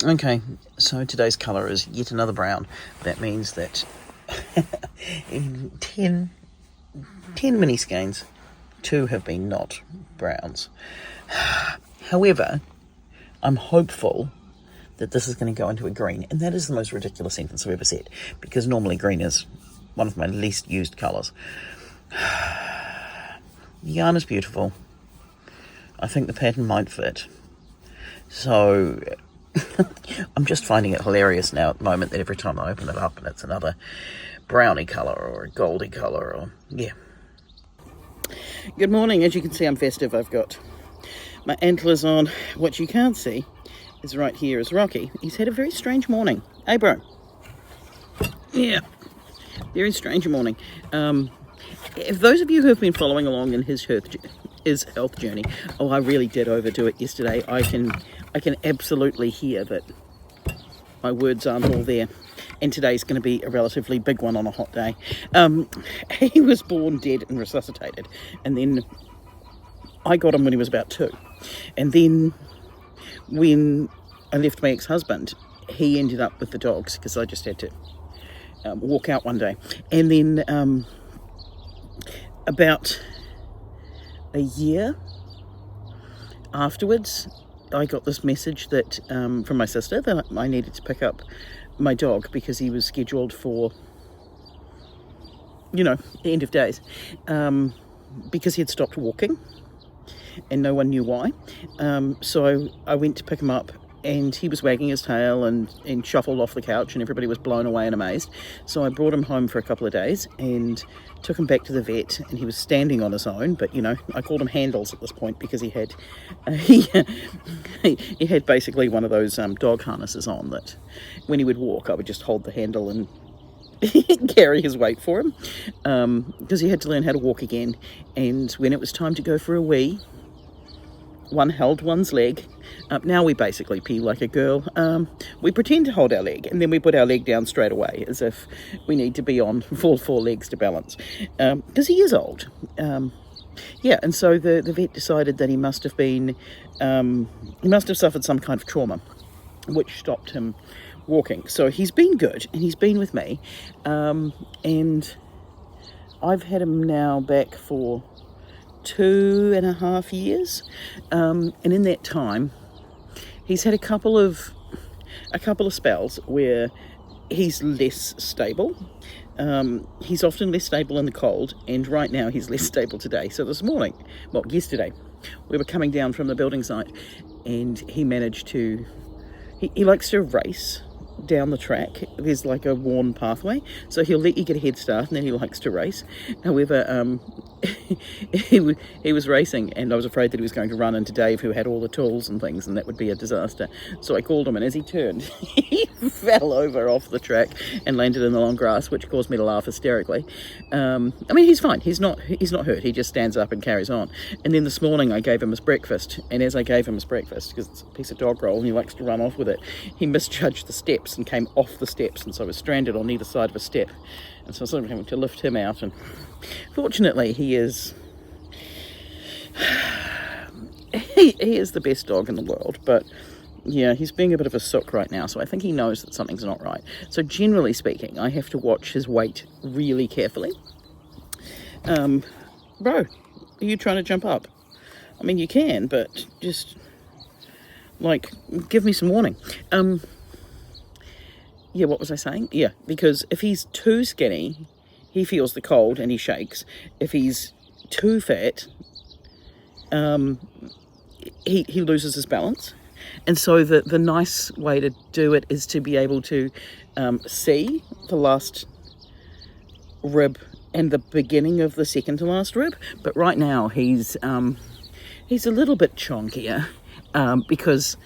Okay, so today's colour is yet another brown. That means that in 10 mini skeins, 2 have been not browns. However, I'm hopeful that this is going to go into a green, and that is the most ridiculous sentence I've ever said, because normally green is one of my least used colours. The yarn is beautiful. I think the pattern might fit. So I'm just finding it hilarious now at the moment that every time I open it up and it's another browny colour or a goldy colour, or yeah. Good morning. As you can see, I'm festive. I've got my antlers on. What you can't see is right here is Rocky. He's had a very strange morning. Hey, bro. Yeah, very strange morning. If those of you who have been following along in his health journey, oh, I really did overdo it yesterday. I can absolutely hear that my words aren't all there, and today's going to be a relatively big one on a hot day. He was born dead and resuscitated, and then I got him when he was about 2, and then when I left my ex-husband, he ended up with the dogs because I just had to walk out one day, and then about a year afterwards, I got this message that from my sister that I needed to pick up my dog because he was scheduled for, the end of days, because he had stopped walking and no one knew why. So I went to pick him up, and he was wagging his tail and shuffled off the couch, and everybody was blown away and amazed. So I brought him home for a couple of days and took him back to the vet, and he was standing on his own, but I called him Handles at this point because he had he had basically one of those dog harnesses on that when he would walk, I would just hold the handle and carry his weight for him, because he had to learn how to walk again. And when it was time to go for a wee, one held one's leg. Now we basically pee like a girl. We pretend to hold our leg, and then we put our leg down straight away as if we need to be on all 4 legs to balance, because he is old. And so the vet decided that he must have suffered some kind of trauma which stopped him walking. So he's been good, and he's been with me, and I've had him now back for 2.5 years, and in that time he's had a couple of spells where he's less stable. He's often less stable in the cold, and right now he's less stable today. So yesterday, we were coming down from the building site, and he managed to he likes to race down the track. There's like a worn pathway, so he'll let you get a head start, and then he likes to race. However, he was racing, and I was afraid that he was going to run into Dave, who had all the tools and things, and that would be a disaster. So I called him, and as he turned, he fell over off the track and landed in the long grass, which caused me to laugh hysterically. He's fine. He's not hurt. He just stands up and carries on. And then this morning I gave him his breakfast, and as I gave him his breakfast, because it's a piece of dog roll and he likes to run off with it, he misjudged the steps and came off the steps, and so I was stranded on either side of a step, and so I was sort of having to lift him out. And fortunately he is the best dog in the world, but yeah, he's being a bit of a sook right now, so I think he knows that something's not right. So generally speaking, I have to watch his weight really carefully. Bro, are you trying to jump up? I mean, you can, but just give me some warning. Yeah, what was I saying? Yeah, because if he's too skinny, he feels the cold and he shakes. If he's too fat, he loses his balance. And so the nice way to do it is to be able to see the last rib and the beginning of the second to last rib. But right now he's a little bit chonkier, because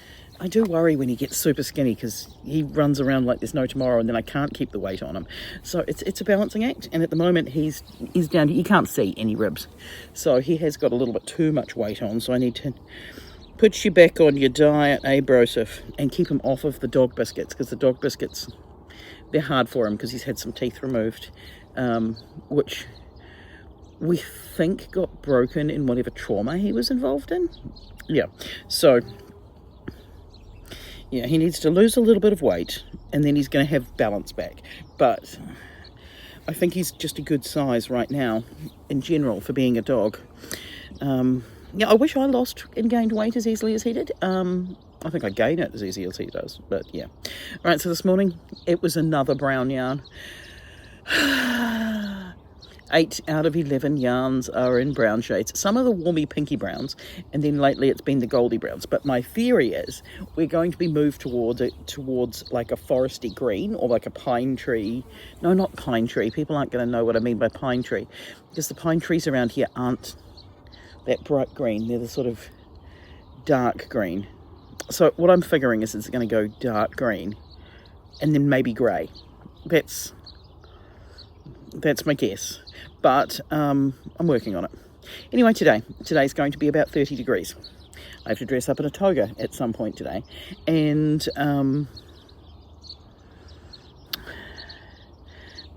I do worry when he gets super skinny, because he runs around like there's no tomorrow, and then I can't keep the weight on him. So it's a balancing act, and at the moment he's down to, you can't see any ribs. So he has got a little bit too much weight on, so I need to put you back on your diet, Abrosif, and keep him off of the dog biscuits, because the dog biscuits, they're hard for him because he's had some teeth removed, which we think got broken in whatever trauma he was involved in. Yeah, so Yeah, he needs to lose a little bit of weight, and then he's going to have balance back. But I think he's just a good size right now, in general, for being a dog. Yeah, I wish I lost and gained weight as easily as he did. I think I gain it as easy as he does, but yeah. All right, so this morning, it was another brown yarn. 8 out of 11 yarns are in brown shades. Some are the warmy pinky browns, and then lately it's been the goldy browns. But my theory is we're going to be moved towards like a foresty green, or like a pine tree. No, not pine tree. People aren't going to know what I mean by pine tree, because the pine trees around here aren't that bright green. They're the sort of dark green. So what I'm figuring is it's going to go dark green and then maybe grey. That's my guess, but I'm working on it. Anyway, today's going to be about 30 degrees. I have to dress up in a toga at some point today, and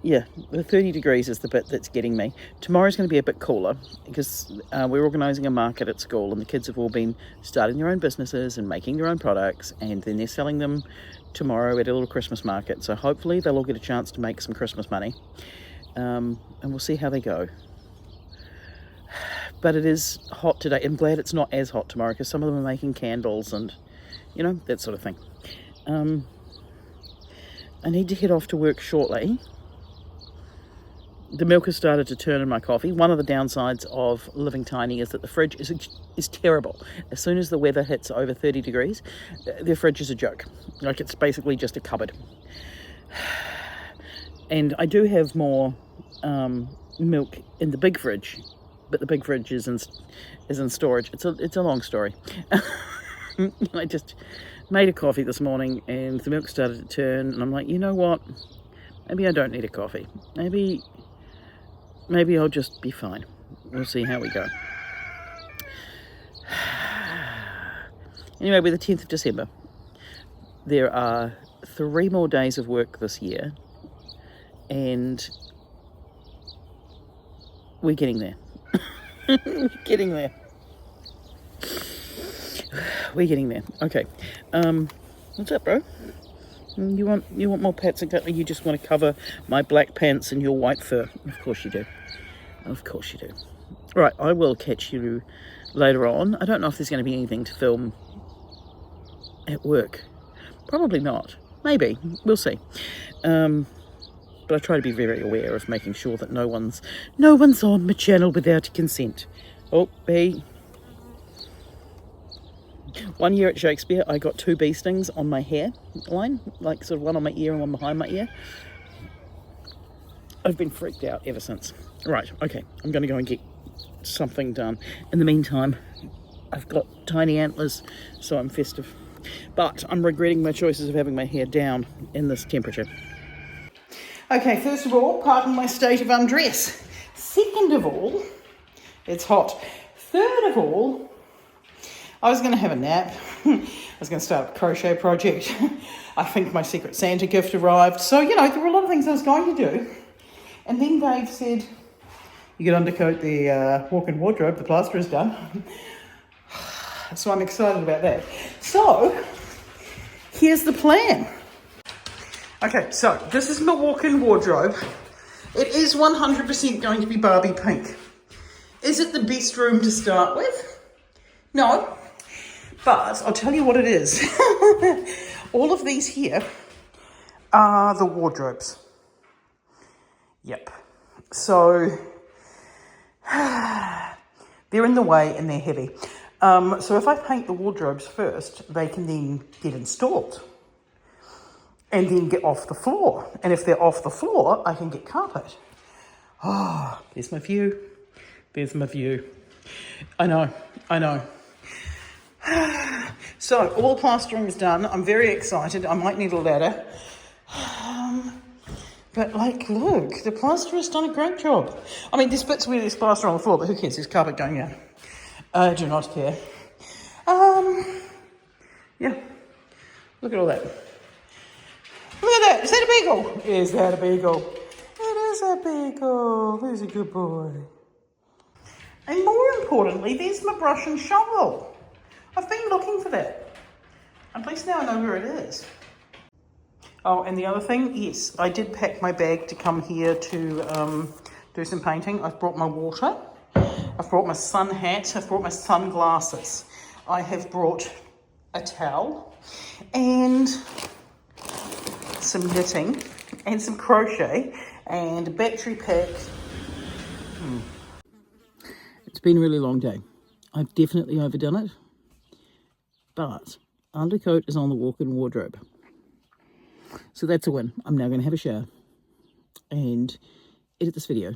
yeah, the 30 degrees is the bit that's getting me. Tomorrow's going to be a bit cooler because we're organising a market at school, and the kids have all been starting their own businesses and making their own products, and then they're selling them tomorrow at a little Christmas market. So hopefully they'll all get a chance to make some Christmas money, and we'll see how they go. But it is hot today. I'm glad it's not as hot tomorrow, because some of them are making candles and, you know, that sort of thing. I need to head off to work shortly. The milk has started to turn in my coffee. One of the downsides of living tiny is that the fridge is terrible. As soon as the weather hits over 30 degrees, their fridge is a joke. Like, it's basically just a cupboard. And I do have more milk in the big fridge, but the big fridge is in storage. It's a long story. I just made a coffee this morning, and the milk started to turn, and I'm like, you know what? Maybe I don't need a coffee. Maybe I'll just be fine. We'll see how we go. Anyway, we're the 10th of December. There are 3 more days of work this year, and we're getting there. We're getting there. We're getting there. Okay. What's up, bro? You want more pats and you just want to cover my black pants and your white fur? Of course you do. Of course you do. Right, I will catch you later on. I don't know if there's going to be anything to film at work. Probably not. Maybe. We'll see. But I try to be very aware of making sure that no one's on my channel without consent. Oh, hey. One year at Shakespeare, I got 2 bee stings on my hair line, like sort of one on my ear and one behind my ear. I've been freaked out ever since. Right, okay, I'm going to go and get something done. In the meantime, I've got tiny antlers, so I'm festive. But I'm regretting my choices of having my hair down in this temperature. Okay, first of all, pardon my state of undress. Second of all, it's hot. Third of all, I was going to have a nap. I was going to start a crochet project. I think my Secret Santa gift arrived. So, you know, there were a lot of things I was going to do. And then Dave said, you could undercoat the walk-in wardrobe, the plaster is done. So I'm excited about that. So, here's the plan. Okay, so this is my walk-in wardrobe. It is 100% going to be Barbie pink. Is it the best room to start with? No. But I'll tell you what it is. All of these here are the wardrobes. Yep. So they're in the way and they're heavy. So if I paint the wardrobes first, they can then get installed and then get off the floor. And if they're off the floor, I can get carpet. Oh, there's my view. There's my view. I know. So all the plastering is done. I'm very excited. I might need a ladder. But like, look, the plaster has done a great job. I mean, there's bits where there's plaster on the floor, but who cares? There's carpet going down. I do not care. Yeah. Look at all that. Look at that. Is that a beagle? Is that a beagle? It is a beagle. Who's a good boy? And more importantly, there's my brush and shovel. I've been looking for that. At least now I know where it is. Oh, and the other thing, yes, I did pack my bag to come here to do some painting. I've brought my water, I've brought my sun hat, I've brought my sunglasses. I have brought a towel and some knitting and some crochet and a battery pack. It's been a really long day. I've definitely overdone it, but undercoat is on the walk-in wardrobe. So that's a win. I'm now going to have a shower and edit this video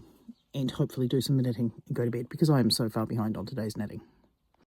and hopefully do some knitting and go to bed because I am so far behind on today's knitting.